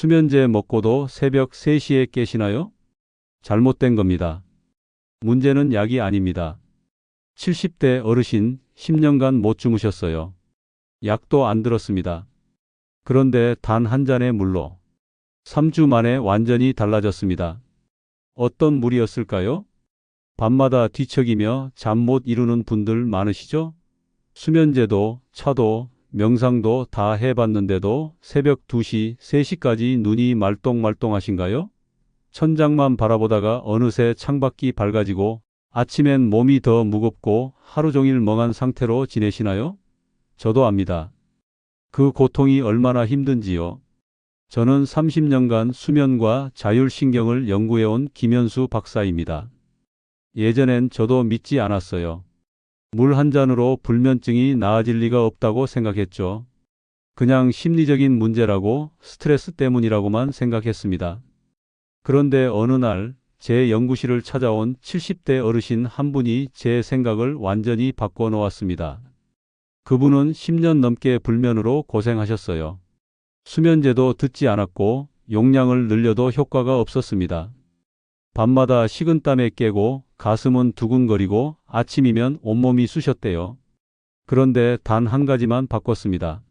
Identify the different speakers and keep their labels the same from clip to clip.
Speaker 1: 수면제 먹고도 새벽 3시에 깨시나요? 잘못된 겁니다. 문제는 약이 아닙니다. 70대 어르신 10년간 못 주무셨어요. 약도 안 들었습니다. 그런데 단 한 잔의 물로 3주 만에 완전히 달라졌습니다. 어떤 물이었을까요? 밤마다 뒤척이며 잠 못 이루는 분들 많으시죠? 수면제도, 차도, 명상도 다 해봤는데도 새벽 2시, 3시까지 눈이 말똥말똥하신가요? 천장만 바라보다가 어느새 창밖이 밝아지고 아침엔 몸이 더 무겁고 하루 종일 멍한 상태로 지내시나요? 저도 압니다. 그 고통이 얼마나 힘든지요. 저는 30년간 수면과 자율신경을 연구해온 김현수 박사입니다. 예전엔 저도 믿지 않았어요. 물 한 잔으로 불면증이 나아질 리가 없다고 생각했죠. 그냥 심리적인 문제라고 스트레스 때문이라고만 생각했습니다. 그런데 어느 날 제 연구실을 찾아온 70대 어르신 한 분이 제 생각을 완전히 바꿔 놓았습니다. 그분은 10년 넘게 불면으로 고생하셨어요. 수면제도 듣지 않았고 용량을 늘려도 효과가 없었습니다. 밤마다 식은땀에 깨고 가슴은 두근거리고 아침이면 온몸이 쑤셨대요. 그런데 단 한 가지만 바꿨습니다.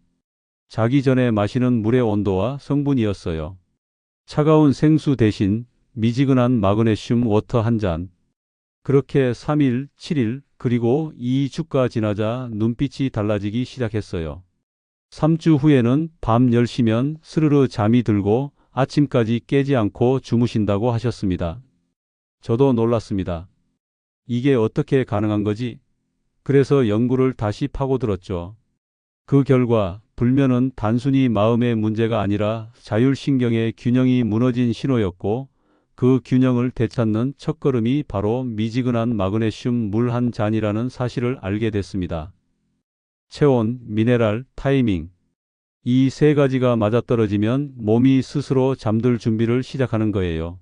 Speaker 1: 자기 전에 마시는 물의 온도와 성분이었어요. 차가운 생수 대신 미지근한 마그네슘 워터 한 잔. 그렇게 3일, 7일, 그리고 2주가 지나자 눈빛이 달라지기 시작했어요. 3주 후에는 밤 10시면 스르르 잠이 들고 아침까지 깨지 않고 주무신다고 하셨습니다. 저도 놀랐습니다. 이게 어떻게 가능한 거지? 그래서 연구를 다시 파고들었죠. 그 결과 불면은 단순히 마음의 문제가 아니라 자율신경의 균형이 무너진 신호였고 그 균형을 되찾는 첫걸음이 바로 미지근한 마그네슘 물 한 잔이라는 사실을 알게 됐습니다. 체온, 미네랄, 타이밍. 이 세 가지가 맞아떨어지면 몸이 스스로 잠들 준비를 시작하는 거예요.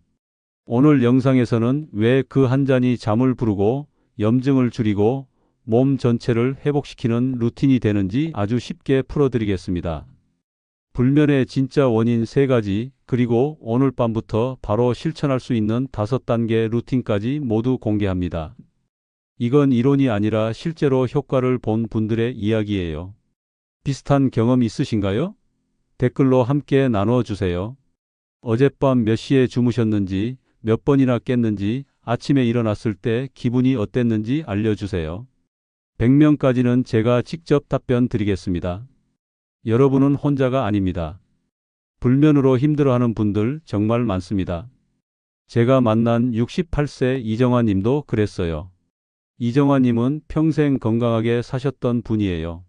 Speaker 1: 오늘 영상에서는 왜 그 한 잔이 잠을 부르고 염증을 줄이고 몸 전체를 회복시키는 루틴이 되는지 아주 쉽게 풀어드리겠습니다. 불면의 진짜 원인 3가지, 그리고 오늘 밤부터 바로 실천할 수 있는 5단계 루틴까지 모두 공개합니다. 이건 이론이 아니라 실제로 효과를 본 분들의 이야기예요. 비슷한 경험 있으신가요? 댓글로 함께 나눠주세요. 어젯밤 몇 시에 주무셨는지, 몇 번이나 깼는지, 아침에 일어났을 때 기분이 어땠는지 알려주세요. 100명까지는 제가 직접 답변 드리겠습니다. 여러분은 혼자가 아닙니다. 불면으로 힘들어하는 분들 정말 많습니다. 제가 만난 68세 이정화 님도 그랬어요. 이정화 님은 평생 건강하게 사셨던 분이에요.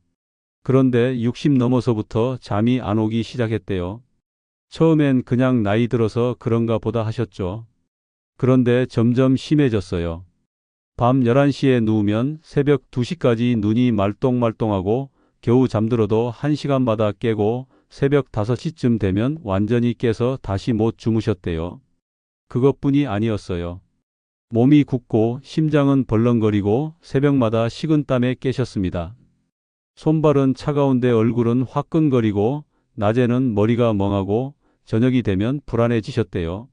Speaker 1: 그런데 60 넘어서부터 잠이 안 오기 시작했대요. 처음엔 그냥 나이 들어서 그런가 보다 하셨죠. 그런데 점점 심해졌어요. 밤 11시에 누우면 새벽 2시까지 눈이 말똥말똥하고 겨우 잠들어도 1시간마다 깨고 새벽 5시쯤 되면 완전히 깨서 다시 못 주무셨대요. 그것뿐이 아니었어요. 몸이 굳고 심장은 벌렁거리고 새벽마다 식은땀에 깨셨습니다. 손발은 차가운데 얼굴은 화끈거리고 낮에는 머리가 멍하고 저녁이 되면 불안해지셨대요.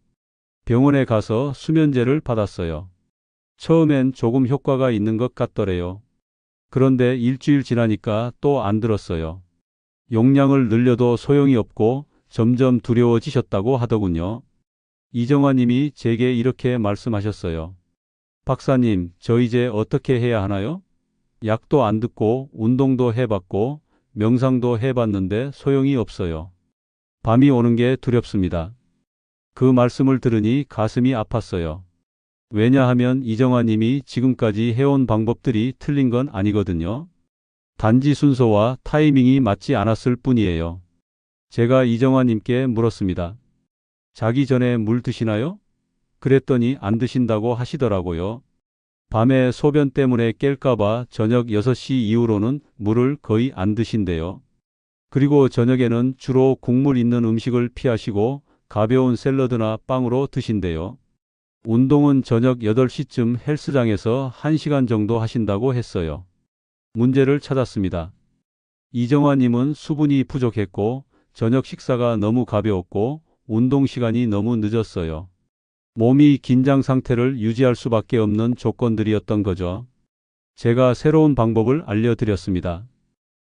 Speaker 1: 병원에 가서 수면제를 받았어요. 처음엔 조금 효과가 있는 것 같더래요. 그런데 일주일 지나니까 또 안 들었어요. 용량을 늘려도 소용이 없고 점점 두려워지셨다고 하더군요. 이정화 님이 제게 이렇게 말씀하셨어요. 박사님, 저 이제 어떻게 해야 하나요? 약도 안 듣고 운동도 해봤고 명상도 해봤는데 소용이 없어요. 밤이 오는 게 두렵습니다. 그 말씀을 들으니 가슴이 아팠어요. 왜냐하면 이정화 님이 지금까지 해온 방법들이 틀린 건 아니거든요. 단지 순서와 타이밍이 맞지 않았을 뿐이에요. 제가 이정화 님께 물었습니다. 자기 전에 물 드시나요? 그랬더니 안 드신다고 하시더라고요. 밤에 소변 때문에 깰까봐 저녁 6시 이후로는 물을 거의 안 드신대요. 그리고 저녁에는 주로 국물 있는 음식을 피하시고 가벼운 샐러드나 빵으로 드신대요. 운동은 저녁 8시쯤 헬스장에서 1시간 정도 하신다고 했어요. 문제를 찾았습니다. 이정화 님은 수분이 부족했고 저녁 식사가 너무 가벼웠고 운동 시간이 너무 늦었어요. 몸이 긴장 상태를 유지할 수밖에 없는 조건들이었던 거죠. 제가 새로운 방법을 알려드렸습니다.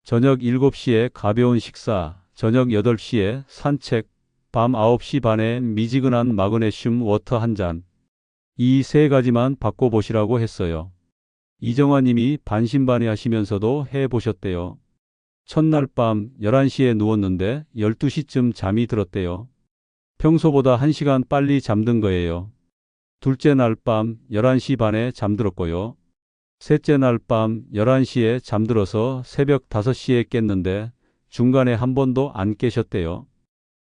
Speaker 1: 저녁 7시에 가벼운 식사, 저녁 8시에 산책, 밤 9시 반에 미지근한 마그네슘 워터 한 잔. 이 세 가지만 바꿔보시라고 했어요. 이정화 님이 반신반의하시면서도 해보셨대요. 첫날 밤 11시에 누웠는데 12시쯤 잠이 들었대요. 평소보다 1시간 빨리 잠든 거예요. 둘째 날 밤 11시 반에 잠들었고요. 셋째 날 밤 11시에 잠들어서 새벽 5시에 깼는데 중간에 한 번도 안 깨셨대요.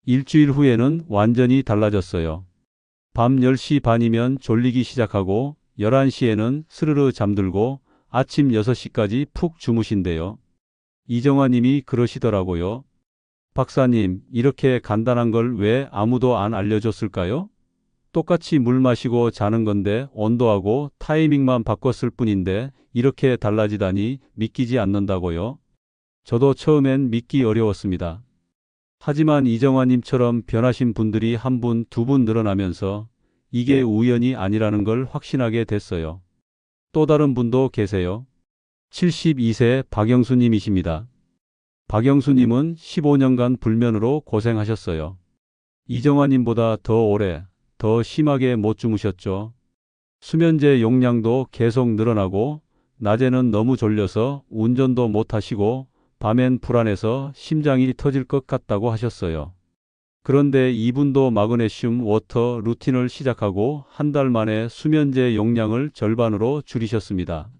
Speaker 1: 일주일 후에는 완전히 달라졌어요. 밤 10시 반이면 졸리기 시작하고 11시에는 스르르 잠들고 아침 6시까지 푹 주무신대요. 이정화 님이 그러시더라고요. 박사님, 이렇게 간단한 걸 왜 아무도 안 알려줬을까요? 똑같이 물 마시고 자는 건데 온도하고 타이밍만 바꿨을 뿐인데 이렇게 달라지다니 믿기지 않는다고요. 저도 처음엔 믿기 어려웠습니다. 하지만 이정화 님처럼 변하신 분들이 한 분, 두 분 늘어나면서 이게 우연이 아니라는 걸 확신하게 됐어요. 또 다른 분도 계세요. 72세 박영수 님이십니다. 박영수 님은 15년간 불면으로 고생하셨어요. 이정화 님보다 더 오래, 더 심하게 못 주무셨죠. 수면제 용량도 계속 늘어나고 낮에는 너무 졸려서 운전도 못 하시고 밤엔 불안해서 심장이 터질 것 같다고 하셨어요. 그런데 이분도 마그네슘 워터 루틴을 시작하고 한 달 만에 수면제 용량을 절반으로 줄이셨습니다.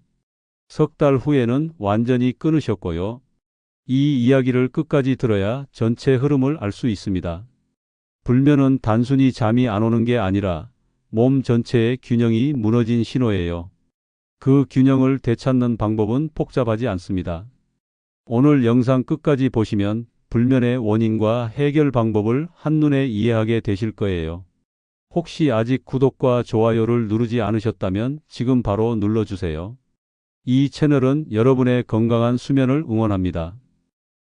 Speaker 1: 석 달 후에는 완전히 끊으셨고요. 이 이야기를 끝까지 들어야 전체 흐름을 알 수 있습니다. 불면은 단순히 잠이 안 오는 게 아니라 몸 전체의 균형이 무너진 신호예요. 그 균형을 되찾는 방법은 복잡하지 않습니다. 오늘 영상 끝까지 보시면 불면의 원인과 해결 방법을 한눈에 이해하게 되실 거예요. 혹시 아직 구독과 좋아요를 누르지 않으셨다면 지금 바로 눌러주세요. 이 채널은 여러분의 건강한 수면을 응원합니다.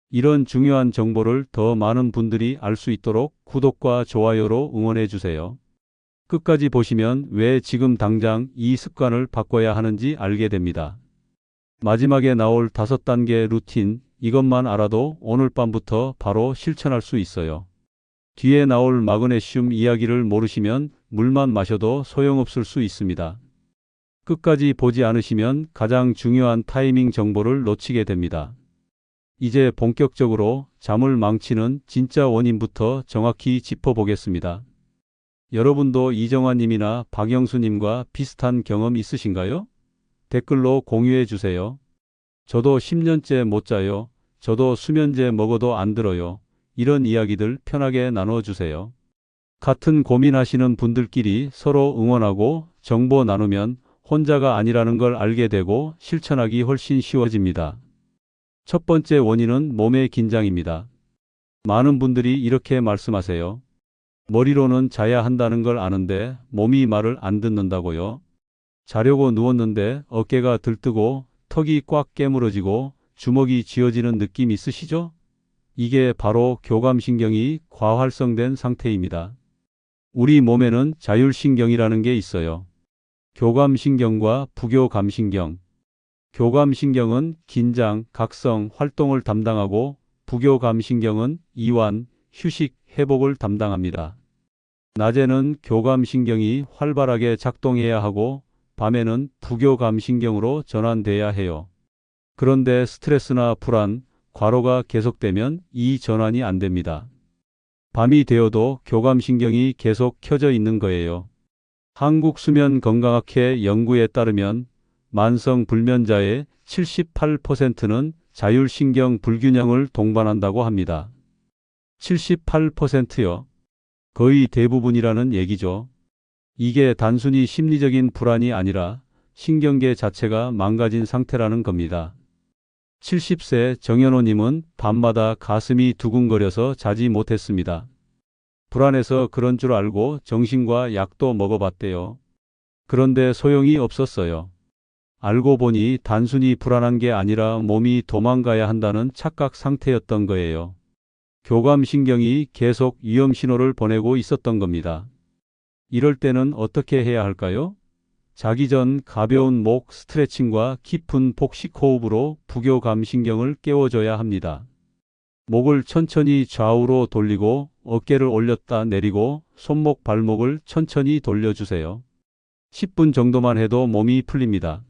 Speaker 1: 이런 중요한 정보를 더 많은 분들이 알 수 있도록 구독과 좋아요로 응원해 주세요. 끝까지 보시면 왜 지금 당장 이 습관을 바꿔야 하는지 알게 됩니다. 마지막에 나올 5단계 루틴, 이것만 알아도 오늘 밤부터 바로 실천할 수 있어요. 뒤에 나올 마그네슘 이야기를 모르시면 물만 마셔도 소용없을 수 있습니다. 끝까지 보지 않으시면 가장 중요한 타이밍 정보를 놓치게 됩니다. 이제 본격적으로 잠을 망치는 진짜 원인부터 정확히 짚어보겠습니다. 여러분도 이정화 님이나 박영수 님과 비슷한 경험 있으신가요? 댓글로 공유해 주세요. 저도 10년째 못 자요. 저도 수면제 먹어도 안 들어요. 이런 이야기들 편하게 나눠주세요. 같은 고민하시는 분들끼리 서로 응원하고 정보 나누면 혼자가 아니라는 걸 알게 되고 실천하기 훨씬 쉬워집니다. 첫 번째 원인은 몸의 긴장입니다. 많은 분들이 이렇게 말씀하세요. 머리로는 자야 한다는 걸 아는데 몸이 말을 안 듣는다고요. 자려고 누웠는데 어깨가 들뜨고 턱이 꽉 깨물어지고 주먹이 쥐어지는 느낌 있으시죠? 이게 바로 교감신경이 과활성된 상태입니다. 우리 몸에는 자율신경이라는 게 있어요. 교감신경과 부교감신경. 교감신경은 긴장, 각성, 활동을 담당하고 부교감신경은 이완, 휴식, 회복을 담당합니다. 낮에는 교감신경이 활발하게 작동해야 하고 밤에는 부교감신경으로 전환돼야 해요. 그런데 스트레스나 불안, 과로가 계속되면 이 전환이 안 됩니다. 밤이 되어도 교감신경이 계속 켜져 있는 거예요. 한국수면건강학회 연구에 따르면 만성 불면자의 78%는 자율신경 불균형을 동반한다고 합니다. 78%요. 거의 대부분이라는 얘기죠. 이게 단순히 심리적인 불안이 아니라 신경계 자체가 망가진 상태라는 겁니다. 70세 정현호님은 밤마다 가슴이 두근거려서 자지 못했습니다. 불안해서 그런 줄 알고 정신과 약도 먹어봤대요. 그런데 소용이 없었어요. 알고 보니 단순히 불안한 게 아니라 몸이 도망가야 한다는 착각 상태였던 거예요. 교감신경이 계속 위험 신호를 보내고 있었던 겁니다. 이럴 때는 어떻게 해야 할까요? 자기 전 가벼운 목 스트레칭과 깊은 복식 호흡으로 부교감신경을 깨워줘야 합니다. 목을 천천히 좌우로 돌리고 어깨를 올렸다 내리고 손목 발목을 천천히 돌려주세요. 10분 정도만 해도 몸이 풀립니다.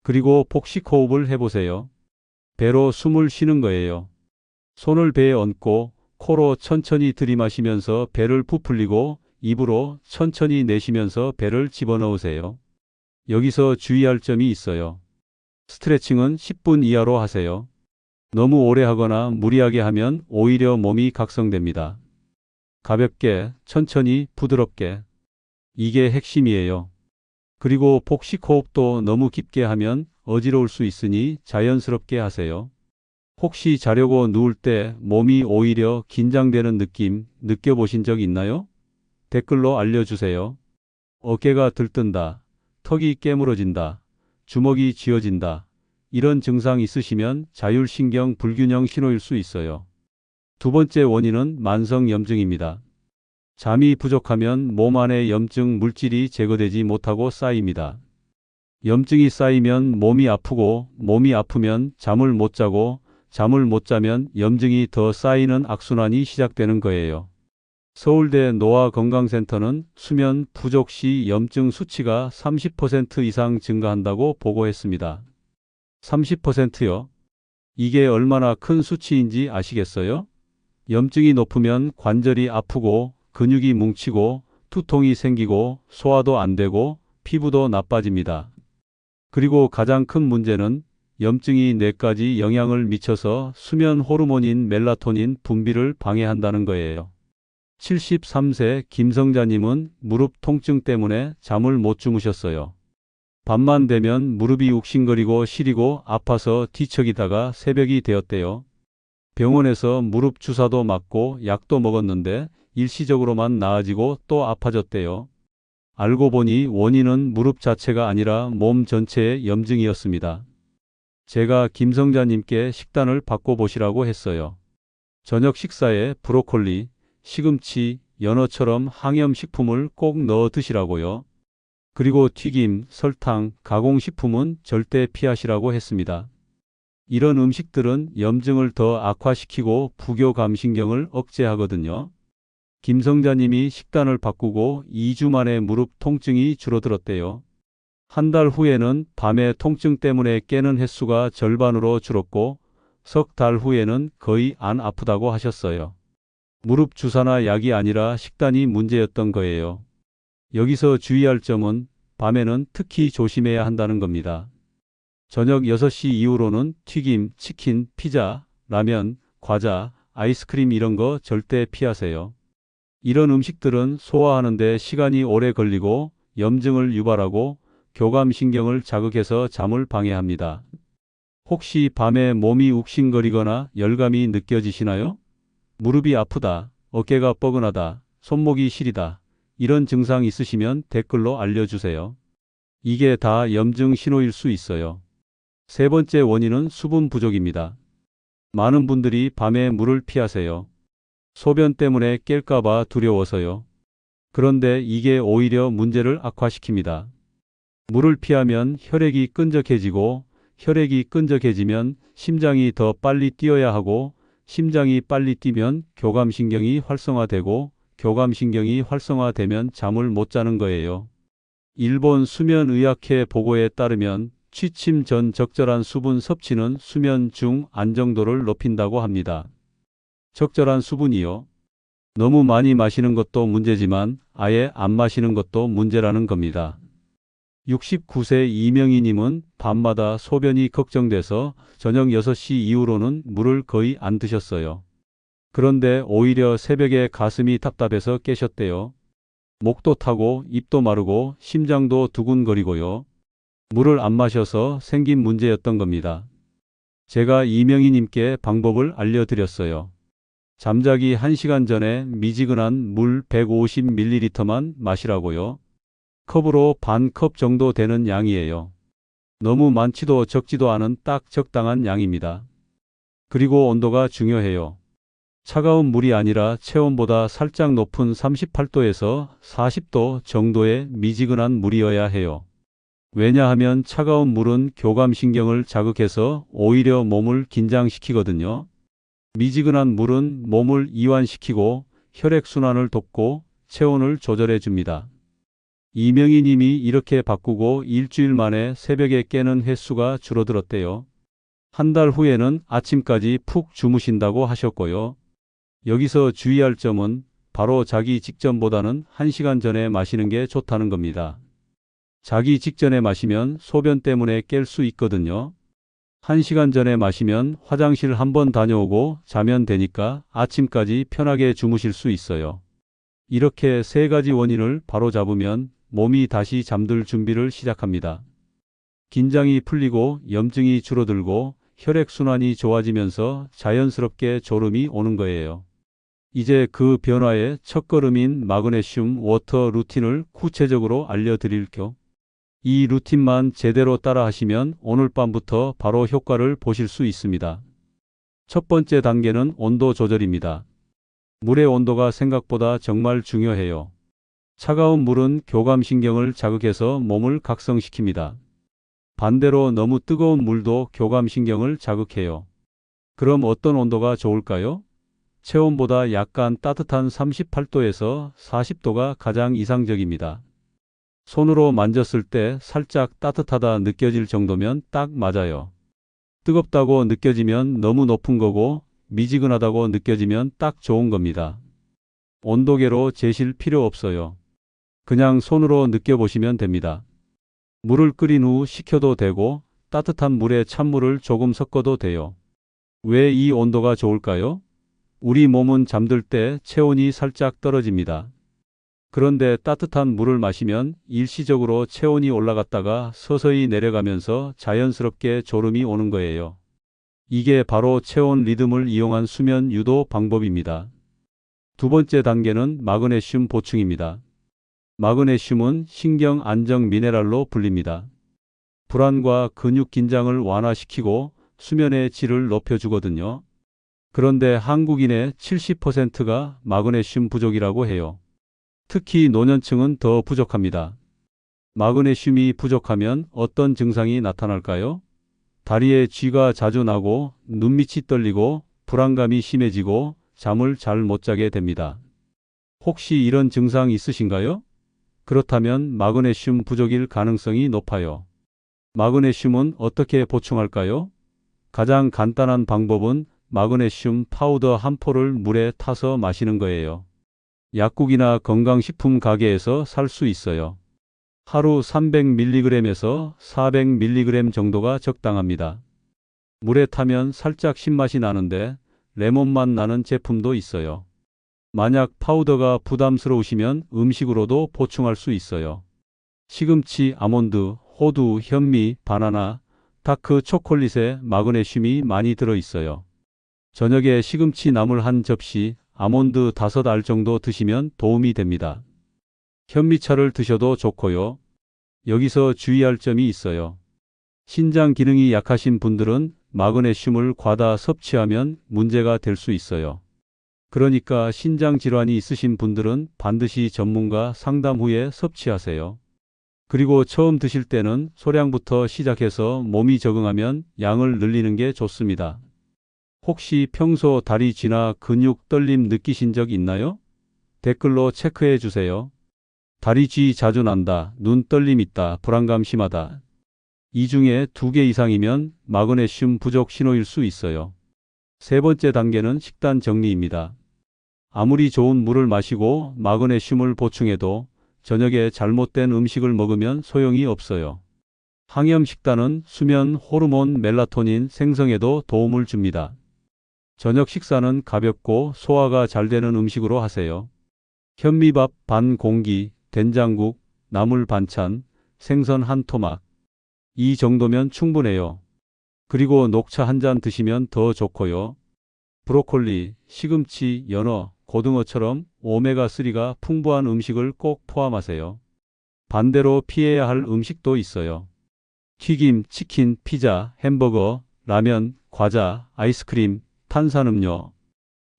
Speaker 1: 그리고 복식 호흡을 해보세요. 배로 숨을 쉬는 거예요. 손을 배에 얹고 코로 천천히 들이마시면서 배를 부풀리고 입으로 천천히 내쉬면서 배를 집어넣으세요. 여기서 주의할 점이 있어요. 스트레칭은 10분 이하로 하세요. 너무 오래 하거나 무리하게 하면 오히려 몸이 각성됩니다. 가볍게, 천천히, 부드럽게. 이게 핵심이에요. 그리고 복식 호흡도 너무 깊게 하면 어지러울 수 있으니 자연스럽게 하세요. 혹시 자려고 누울 때 몸이 오히려 긴장되는 느낌 느껴보신 적 있나요? 댓글로 알려주세요. 어깨가 들뜬다, 턱이 깨물어진다, 주먹이 쥐어진다. 이런 증상 있으시면 자율신경 불균형 신호일 수 있어요. 두 번째 원인은 만성염증입니다. 잠이 부족하면 몸 안에 염증 물질이 제거되지 못하고 쌓입니다. 염증이 쌓이면 몸이 아프고 몸이 아프면 잠을 못 자고 잠을 못 자면 염증이 더 쌓이는 악순환이 시작되는 거예요. 서울대 노화건강센터는 수면 부족 시 염증 수치가 30% 이상 증가한다고 보고했습니다. 30%요? 이게 얼마나 큰 수치인지 아시겠어요? 염증이 높으면 관절이 아프고 근육이 뭉치고 두통이 생기고 소화도 안 되고 피부도 나빠집니다. 그리고 가장 큰 문제는 염증이 뇌까지 영향을 미쳐서 수면 호르몬인 멜라토닌 분비를 방해한다는 거예요. 73세 김성자님은 무릎 통증 때문에 잠을 못 주무셨어요. 밤만 되면 무릎이 욱신거리고 시리고 아파서 뒤척이다가 새벽이 되었대요. 병원에서 무릎 주사도 맞고 약도 먹었는데 일시적으로만 나아지고 또 아파졌대요. 알고 보니 원인은 무릎 자체가 아니라 몸 전체의 염증이었습니다. 제가 김성자님께 식단을 바꿔보시라고 했어요. 저녁 식사에 브로콜리, 시금치, 연어처럼 항염식품을 꼭 넣어 드시라고요. 그리고 튀김, 설탕, 가공식품은 절대 피하시라고 했습니다. 이런 음식들은 염증을 더 악화시키고 부교감신경을 억제하거든요. 김성자님이 식단을 바꾸고 2주 만에 무릎 통증이 줄어들었대요. 한 달 후에는 밤에 통증 때문에 깨는 횟수가 절반으로 줄었고 석 달 후에는 거의 안 아프다고 하셨어요. 무릎 주사나 약이 아니라 식단이 문제였던 거예요. 여기서 주의할 점은 밤에는 특히 조심해야 한다는 겁니다. 저녁 6시 이후로는 튀김, 치킨, 피자, 라면, 과자, 아이스크림 이런 거 절대 피하세요. 이런 음식들은 소화하는데 시간이 오래 걸리고 염증을 유발하고 교감신경을 자극해서 잠을 방해합니다. 혹시 밤에 몸이 욱신거리거나 열감이 느껴지시나요? 무릎이 아프다, 어깨가 뻐근하다, 손목이 시리다. 이런 증상 있으시면 댓글로 알려주세요. 이게 다 염증 신호일 수 있어요. 세 번째 원인은 수분 부족입니다. 많은 분들이 밤에 물을 피하세요. 소변 때문에 깰까봐 두려워서요. 그런데 이게 오히려 문제를 악화시킵니다. 물을 피하면 혈액이 끈적해지고 혈액이 끈적해지면 심장이 더 빨리 뛰어야 하고 심장이 빨리 뛰면 교감신경이 활성화되고 교감신경이 활성화되면 잠을 못 자는 거예요. 일본 수면의학회 보고에 따르면 취침 전 적절한 수분 섭취는 수면 중 안정도를 높인다고 합니다. 적절한 수분이요. 너무 많이 마시는 것도 문제지만 아예 안 마시는 것도 문제라는 겁니다. 69세 이명희님은 밤마다 소변이 걱정돼서 저녁 6시 이후로는 물을 거의 안 드셨어요. 그런데 오히려 새벽에 가슴이 답답해서 깨셨대요. 목도 타고 입도 마르고 심장도 두근거리고요. 물을 안 마셔서 생긴 문제였던 겁니다. 제가 이명희님께 방법을 알려드렸어요. 잠자기 1시간 전에 미지근한 물 150ml만 마시라고요. 컵으로 반 컵 정도 되는 양이에요. 너무 많지도 적지도 않은 딱 적당한 양입니다. 그리고 온도가 중요해요. 차가운 물이 아니라 체온보다 살짝 높은 38도에서 40도 정도의 미지근한 물이어야 해요. 왜냐하면 차가운 물은 교감신경을 자극해서 오히려 몸을 긴장시키거든요. 미지근한 물은 몸을 이완시키고 혈액순환을 돕고 체온을 조절해 줍니다. 이명희 님이 이렇게 바꾸고 일주일 만에 새벽에 깨는 횟수가 줄어들었대요. 한 달 후에는 아침까지 푹 주무신다고 하셨고요. 여기서 주의할 점은 바로 자기 직전보다는 1시간 전에 마시는 게 좋다는 겁니다. 자기 직전에 마시면 소변 때문에 깰 수 있거든요. 1시간 전에 마시면 화장실 한번 다녀오고 자면 되니까 아침까지 편하게 주무실 수 있어요. 이렇게 세 가지 원인을 바로잡으면 몸이 다시 잠들 준비를 시작합니다. 긴장이 풀리고 염증이 줄어들고 혈액순환이 좋아지면서 자연스럽게 졸음이 오는 거예요. 이제 그 변화의 첫걸음인 마그네슘 워터 루틴을 구체적으로 알려드릴게요. 이 루틴만 제대로 따라 하시면 오늘 밤부터 바로 효과를 보실 수 있습니다. 첫 번째 단계는 온도 조절입니다. 물의 온도가 생각보다 정말 중요해요. 차가운 물은 교감신경을 자극해서 몸을 각성시킵니다. 반대로 너무 뜨거운 물도 교감신경을 자극해요. 그럼 어떤 온도가 좋을까요? 체온보다 약간 따뜻한 38도에서 40도가 가장 이상적입니다. 손으로 만졌을 때 살짝 따뜻하다 느껴질 정도면 딱 맞아요. 뜨겁다고 느껴지면 너무 높은 거고 미지근하다고 느껴지면 딱 좋은 겁니다. 온도계로 재실 필요 없어요. 그냥 손으로 느껴보시면 됩니다. 물을 끓인 후 식혀도 되고 따뜻한 물에 찬물을 조금 섞어도 돼요. 왜 이 온도가 좋을까요? 우리 몸은 잠들 때 체온이 살짝 떨어집니다. 그런데 따뜻한 물을 마시면 일시적으로 체온이 올라갔다가 서서히 내려가면서 자연스럽게 졸음이 오는 거예요. 이게 바로 체온 리듬을 이용한 수면 유도 방법입니다. 두 번째 단계는 마그네슘 보충입니다. 마그네슘은 신경 안정 미네랄로 불립니다. 불안과 근육 긴장을 완화시키고 수면의 질을 높여주거든요. 그런데 한국인의 70%가 마그네슘 부족이라고 해요. 특히 노년층은 더 부족합니다. 마그네슘이 부족하면 어떤 증상이 나타날까요? 다리에 쥐가 자주 나고 눈밑이 떨리고 불안감이 심해지고 잠을 잘 못 자게 됩니다. 혹시 이런 증상 있으신가요? 그렇다면 마그네슘 부족일 가능성이 높아요. 마그네슘은 어떻게 보충할까요? 가장 간단한 방법은 마그네슘 파우더 한 포를 물에 타서 마시는 거예요. 약국이나 건강식품 가게에서 살 수 있어요. 하루 300mg에서 400mg 정도가 적당합니다. 물에 타면 살짝 신맛이 나는데 레몬맛 나는 제품도 있어요. 만약 파우더가 부담스러우시면 음식으로도 보충할 수 있어요. 시금치, 아몬드, 호두, 현미, 바나나, 다크 초콜릿에 마그네슘이 많이 들어있어요. 저녁에 시금치 나물 한 접시, 아몬드 5알 정도 드시면 도움이 됩니다. 현미차를 드셔도 좋고요. 여기서 주의할 점이 있어요. 신장 기능이 약하신 분들은 마그네슘을 과다 섭취하면 문제가 될 수 있어요. 그러니까 신장 질환이 있으신 분들은 반드시 전문가 상담 후에 섭취하세요. 그리고 처음 드실 때는 소량부터 시작해서 몸이 적응하면 양을 늘리는 게 좋습니다. 혹시 평소 다리 쥐나 근육 떨림 느끼신 적 있나요? 댓글로 체크해 주세요. 다리 쥐 자주 난다, 눈 떨림 있다, 불안감 심하다. 이 중에 2개 이상이면 마그네슘 부족 신호일 수 있어요. 세 번째 단계는 식단 정리입니다. 아무리 좋은 물을 마시고 마그네슘을 보충해도 저녁에 잘못된 음식을 먹으면 소용이 없어요. 항염 식단은 수면 호르몬 멜라토닌 생성에도 도움을 줍니다. 저녁 식사는 가볍고 소화가 잘 되는 음식으로 하세요. 현미밥 반 공기, 된장국, 나물 반찬, 생선 한 토막. 이 정도면 충분해요. 그리고 녹차 한 잔 드시면 더 좋고요. 브로콜리, 시금치, 연어, 고등어처럼 오메가3가 풍부한 음식을 꼭 포함하세요. 반대로 피해야 할 음식도 있어요. 튀김, 치킨, 피자, 햄버거, 라면, 과자, 아이스크림, 탄산음료.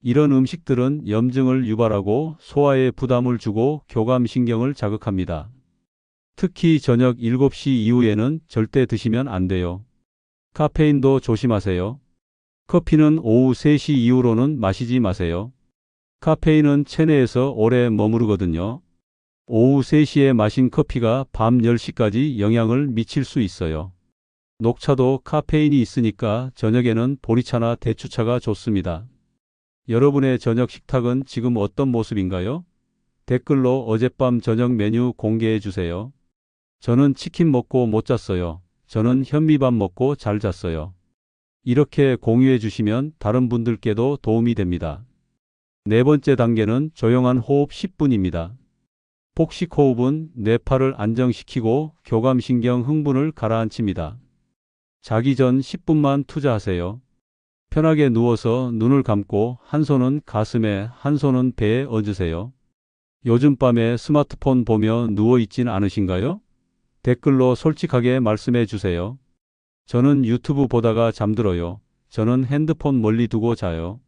Speaker 1: 이런 음식들은 염증을 유발하고 소화에 부담을 주고 교감신경을 자극합니다. 특히 저녁 7시 이후에는 절대 드시면 안 돼요. 카페인도 조심하세요. 커피는 오후 3시 이후로는 마시지 마세요. 카페인은 체내에서 오래 머무르거든요. 오후 3시에 마신 커피가 밤 10시까지 영향을 미칠 수 있어요. 녹차도 카페인이 있으니까 저녁에는 보리차나 대추차가 좋습니다. 여러분의 저녁 식탁은 지금 어떤 모습인가요? 댓글로 어젯밤 저녁 메뉴 공개해 주세요. 저는 치킨 먹고 못 잤어요. 저는 현미밥 먹고 잘 잤어요. 이렇게 공유해 주시면 다른 분들께도 도움이 됩니다. 네 번째 단계는 조용한 호흡 10분입니다. 복식 호흡은 뇌파를 안정시키고 교감신경 흥분을 가라앉힙니다. 자기 전 10분만 투자하세요. 편하게 누워서 눈을 감고 한 손은 가슴에 한 손은 배에 얹으세요. 요즘 밤에 스마트폰 보며 누워있진 않으신가요? 댓글로 솔직하게 말씀해 주세요. 저는 유튜브 보다가 잠들어요. 저는 핸드폰 멀리 두고 자요.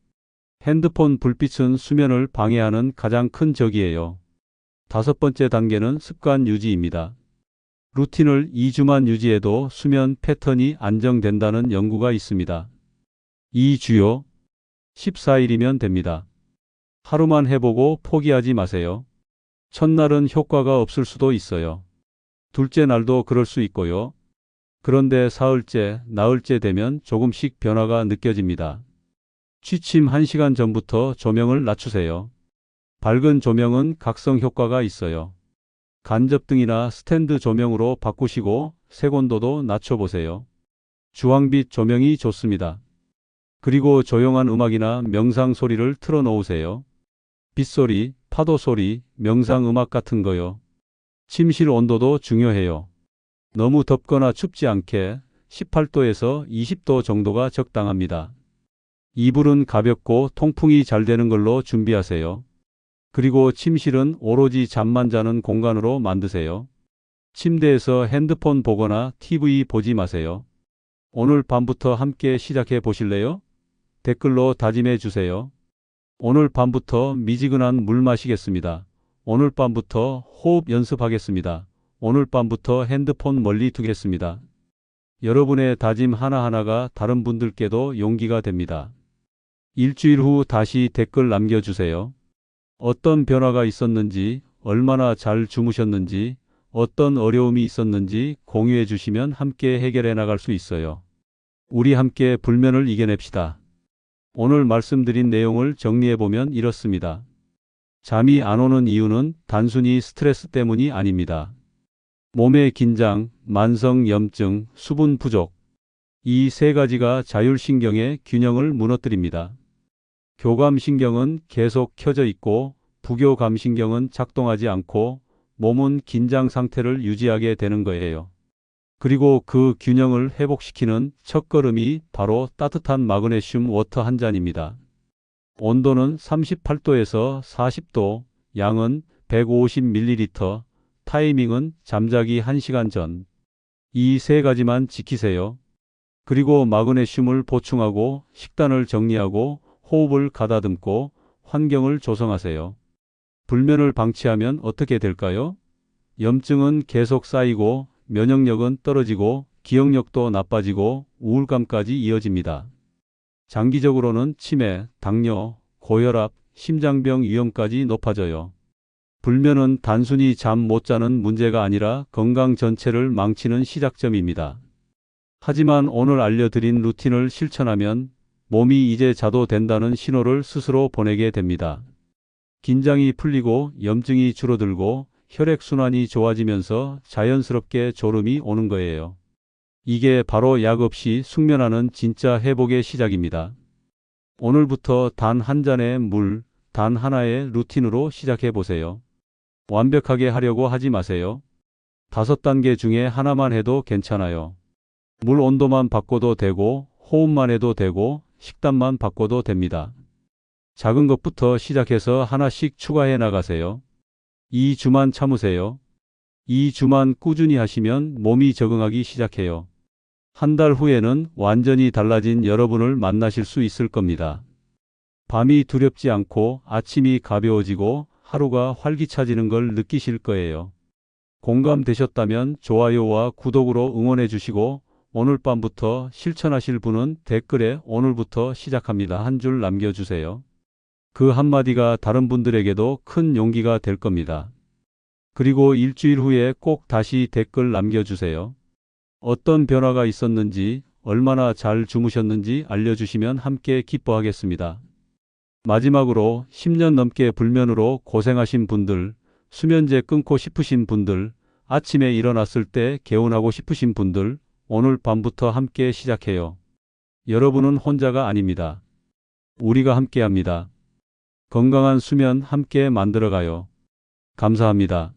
Speaker 1: 핸드폰 불빛은 수면을 방해하는 가장 큰 적이에요. 다섯 번째 단계는 습관 유지입니다. 루틴을 2주만 유지해도 수면 패턴이 안정된다는 연구가 있습니다. 2주요. 14일이면 됩니다. 하루만 해보고 포기하지 마세요. 첫날은 효과가 없을 수도 있어요. 둘째 날도 그럴 수 있고요. 그런데 사흘째, 나흘째 되면 조금씩 변화가 느껴집니다. 취침 1시간 전부터 조명을 낮추세요. 밝은 조명은 각성 효과가 있어요. 간접등이나 스탠드 조명으로 바꾸시고 색온도도 낮춰보세요. 주황빛 조명이 좋습니다. 그리고 조용한 음악이나 명상 소리를 틀어놓으세요. 빗소리, 파도 소리, 명상 음악 같은 거요. 침실 온도도 중요해요. 너무 덥거나 춥지 않게 18도에서 20도 정도가 적당합니다. 이불은 가볍고 통풍이 잘 되는 걸로 준비하세요. 그리고 침실은 오로지 잠만 자는 공간으로 만드세요. 침대에서 핸드폰 보거나 TV 보지 마세요. 오늘 밤부터 함께 시작해 보실래요? 댓글로 다짐해 주세요. 오늘 밤부터 미지근한 물 마시겠습니다. 오늘 밤부터 호흡 연습하겠습니다. 오늘 밤부터 핸드폰 멀리 두겠습니다. 여러분의 다짐 하나하나가 다른 분들께도 용기가 됩니다. 일주일 후 다시 댓글 남겨주세요. 어떤 변화가 있었는지, 얼마나 잘 주무셨는지, 어떤 어려움이 있었는지 공유해 주시면 함께 해결해 나갈 수 있어요. 우리 함께 불면을 이겨냅시다. 오늘 말씀드린 내용을 정리해보면 이렇습니다. 잠이 안 오는 이유는 단순히 스트레스 때문이 아닙니다. 몸의 긴장, 만성 염증, 수분 부족, 이 세 가지가 자율신경의 균형을 무너뜨립니다. 교감신경은 계속 켜져 있고 부교감신경은 작동하지 않고 몸은 긴장 상태를 유지하게 되는 거예요. 그리고 그 균형을 회복시키는 첫걸음이 바로 따뜻한 마그네슘 워터 한 잔입니다. 온도는 38도에서 40도, 양은 150ml, 타이밍은 잠자기 1시간 전. 이 세 가지만 지키세요. 그리고 마그네슘을 보충하고 식단을 정리하고 호흡을 가다듬고 환경을 조성하세요. 불면을 방치하면 어떻게 될까요? 염증은 계속 쌓이고 면역력은 떨어지고 기억력도 나빠지고 우울감까지 이어집니다. 장기적으로는 치매, 당뇨, 고혈압, 심장병 위험까지 높아져요. 불면은 단순히 잠 못 자는 문제가 아니라 건강 전체를 망치는 시작점입니다. 하지만 오늘 알려드린 루틴을 실천하면 몸이 이제 자도 된다는 신호를 스스로 보내게 됩니다. 긴장이 풀리고 염증이 줄어들고 혈액순환이 좋아지면서 자연스럽게 졸음이 오는 거예요. 이게 바로 약 없이 숙면하는 진짜 회복의 시작입니다. 오늘부터 단 한 잔의 물, 단 하나의 루틴으로 시작해 보세요. 완벽하게 하려고 하지 마세요. 5단계 중에 하나만 해도 괜찮아요. 물 온도만 바꿔도 되고 호흡만 해도 되고 식단만 바꿔도 됩니다. 작은 것부터 시작해서 하나씩 추가해 나가세요. 2주만 참으세요. 2주만 꾸준히 하시면 몸이 적응하기 시작해요. 한 달 후에는 완전히 달라진 여러분을 만나실 수 있을 겁니다. 밤이 두렵지 않고 아침이 가벼워지고 하루가 활기차지는 걸 느끼실 거예요. 공감되셨다면 좋아요와 구독으로 응원해 주시고 오늘 밤부터 실천하실 분은 댓글에 오늘부터 시작합니다 한 줄 남겨주세요. 그 한마디가 다른 분들에게도 큰 용기가 될 겁니다. 그리고 일주일 후에 꼭 다시 댓글 남겨주세요. 어떤 변화가 있었는지, 얼마나 잘 주무셨는지 알려주시면 함께 기뻐하겠습니다. 마지막으로 10년 넘게 불면으로 고생하신 분들, 수면제 끊고 싶으신 분들, 아침에 일어났을 때 개운하고 싶으신 분들, 오늘 밤부터 함께 시작해요. 여러분은 혼자가 아닙니다. 우리가 함께합니다. 건강한 수면 함께 만들어가요. 감사합니다.